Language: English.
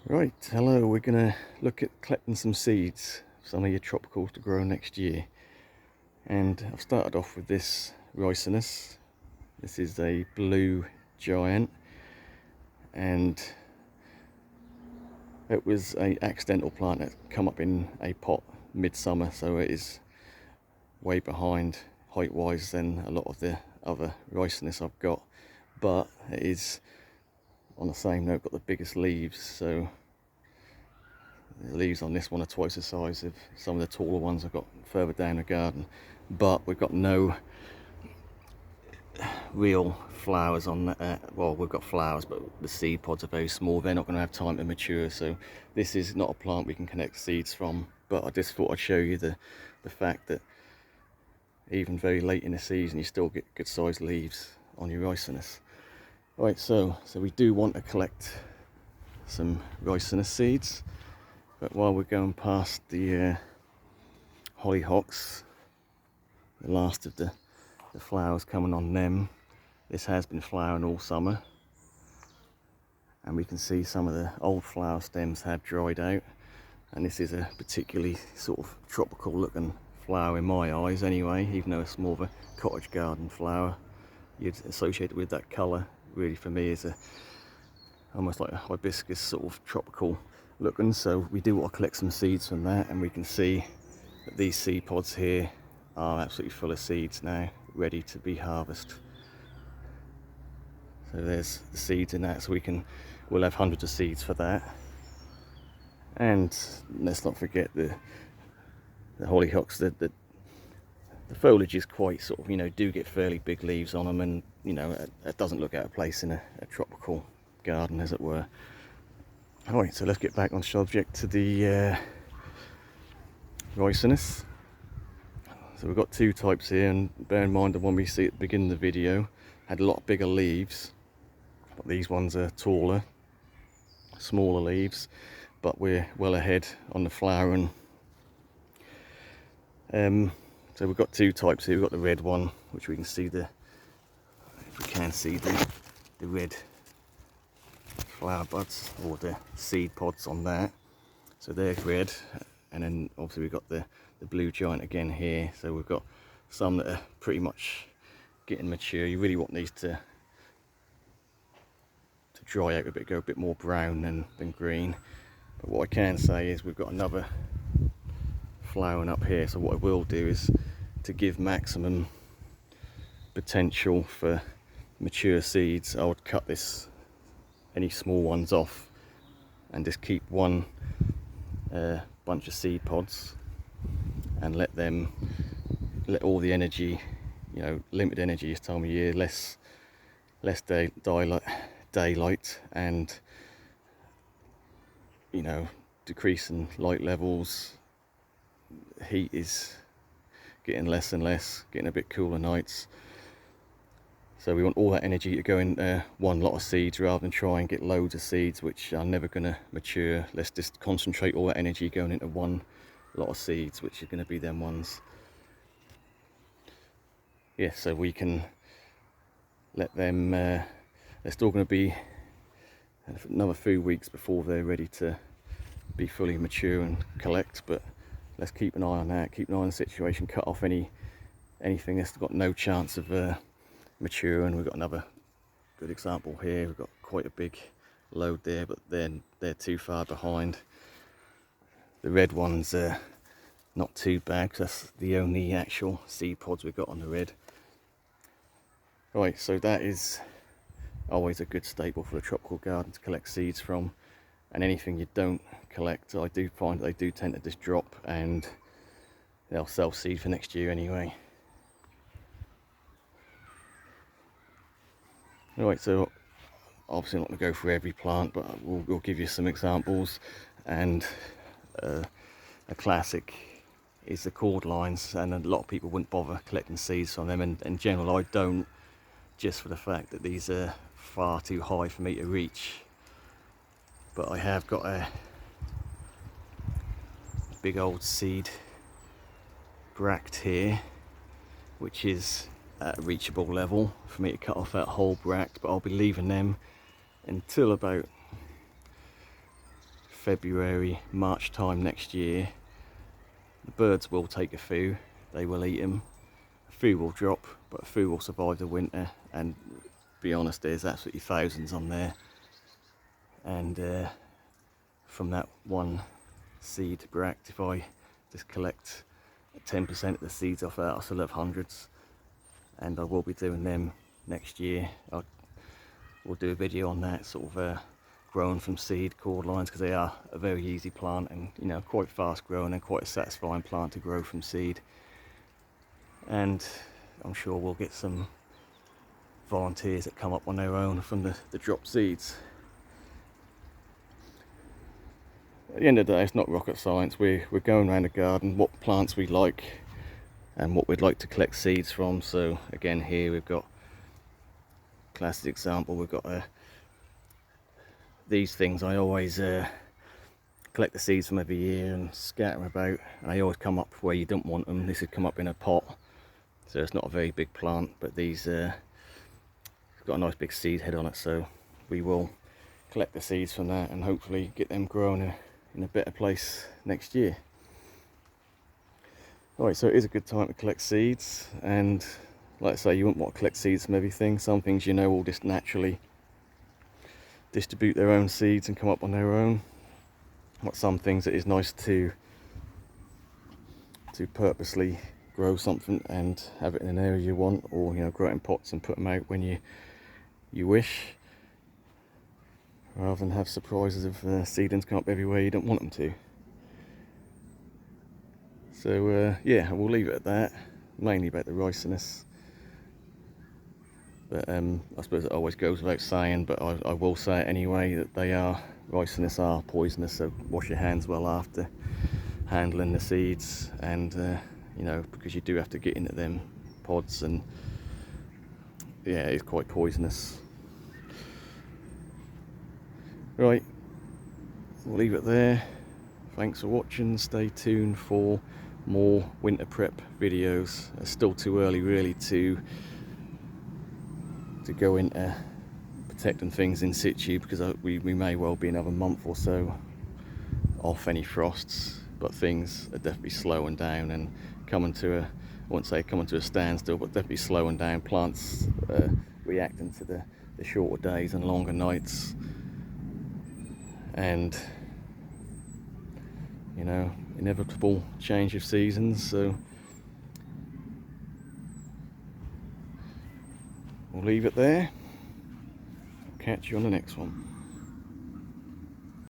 Right, hello, we're going to look at collecting some seeds, some of your tropicals to grow next year. And I've started off with this Ricinus. This is a blue giant, and it was an accidental plant that come up in a pot midsummer, so it is way behind height-wise than a lot of the other Ricinus I've got. But it is, on the same note, got the biggest leaves, so the leaves on this one are twice the size of some of the taller ones I've got further down the garden. But we've got no real flowers on that. Well, we've got flowers, but the seed pods are very small. They're not going to have time to mature, so this is not a plant we can connect seeds from. But I just thought I'd show you the fact that even very late in the season you still get good sized leaves on your Ricinus. Right, so we do want to collect some Ricinus seeds. But while we're going past the hollyhocks, the last of the flowers coming on them, this has been flowering all summer, and we can see some of the old flower stems have dried out, and this is a particularly sort of tropical looking flower in my eyes anyway, even though it's more of a cottage garden flower. You'd associate it with that colour. Really for me is almost like a hibiscus sort of tropical looking, so we do want to collect some seeds from that, and we can see that these seed pods here are absolutely full of seeds now, ready to be harvested. So there's the seeds in that, so we'll have hundreds of seeds for that. And let's not forget the hollyhocks. The foliage is quite sort of, do get fairly big leaves on them, and it doesn't look out of place in a tropical garden, as it were. Alright, so let's get back on subject to the Ricinus. So we've got two types here, and bear in mind the one we see at the beginning of the video had a lot bigger leaves, but these ones are taller, smaller leaves, but we're well ahead on the flowering. So we've got two types here. We've got the red one, which we can see the red flower buds or the seed pods on that. So they're red, and then obviously we've got the blue giant again here. So we've got some that are pretty much getting mature. You really want these to dry out a bit, go a bit more brown than green. But what I can say is we've got another flowering up here, so what I will do is, to give maximum potential for mature seeds, I would cut any small ones off and just keep one bunch of seed pods and let all the energy, limited energy this time of year, less daylight, and decreasing light levels. Heat is getting less and less, getting a bit cooler nights, so we want all that energy to go in one lot of seeds rather than try and get loads of seeds which are never going to mature. Let's just concentrate all that energy going into one lot of seeds, which are going to be them ones. Yeah, so we can let them, they're still going to be another few weeks before they're ready to be fully mature and collect, but let's keep an eye on that, keep an eye on the situation, cut off anything that's got no chance of maturing. We've got another good example here. We've got quite a big load there, but then they're too far behind. The red ones are not too bad, because that's the only actual seed pods we've got on the red. Right, so that is always a good staple for a tropical garden to collect seeds from. And anything you don't collect, I do find that they do tend to just drop, and they'll self-seed for next year anyway. Alright, so obviously I'm not going to go through every plant, but we'll give you some examples. And a classic is the cordlines, and a lot of people wouldn't bother collecting seeds from them, and in general I don't, just for the fact that these are far too high for me to reach. But I have got a big old seed bract here, which is at a reachable level for me to cut off that whole bract, but I'll be leaving them until about February, March time next year, the birds will take a few, they will eat them, a few will drop, but a few will survive the winter, and be honest, there's absolutely thousands on there. And from that one seed bract, if I just collect 10% of the seeds off that, I still have hundreds, and I will be doing them next year. We'll do a video on that, sort of grown from seed cordlines, because they are a very easy plant, and you know, quite fast growing and quite a satisfying plant to grow from seed. And I'm sure we'll get some volunteers that come up on their own from the dropped seeds. At the end of the day, it's not rocket science. We're going around the garden, what plants we like and what we'd like to collect seeds from. So again, here we've got classic example. We've got these things. I always collect the seeds from every year and scatter them about, and they always come up where you don't want them. This has come up in a pot, so it's not a very big plant, but these it's got a nice big seed head on it, so we will collect the seeds from that and hopefully get them growing in a better place next year. Alright, so it is a good time to collect seeds, and like I say, you wouldn't want to collect seeds from everything. Some things, you know, will just naturally distribute their own seeds and come up on their own. But some things, it is nice to purposely grow something and have it in an area you want, or you know, grow it in pots and put them out when you wish, rather than have surprises of seedlings come up everywhere you don't want them to. So yeah, we'll leave it at that, mainly about the ricinus. But I suppose it always goes without saying, but I will say it anyway, that ricinus are poisonous, so wash your hands well after handling the seeds, and you know, because you do have to get into them pods, and yeah, it's quite poisonous. Right, we'll leave it there. Thanks for watching. Stay tuned for more winter prep videos. It's still too early really to go into protecting things in situ, because we may well be another month or so off any frosts, but things are definitely slowing down and coming to I won't say coming to a standstill, but definitely slowing down. Plants reacting to the shorter days and longer nights, and you know, inevitable change of seasons. So we'll leave it there. Catch you on the next one.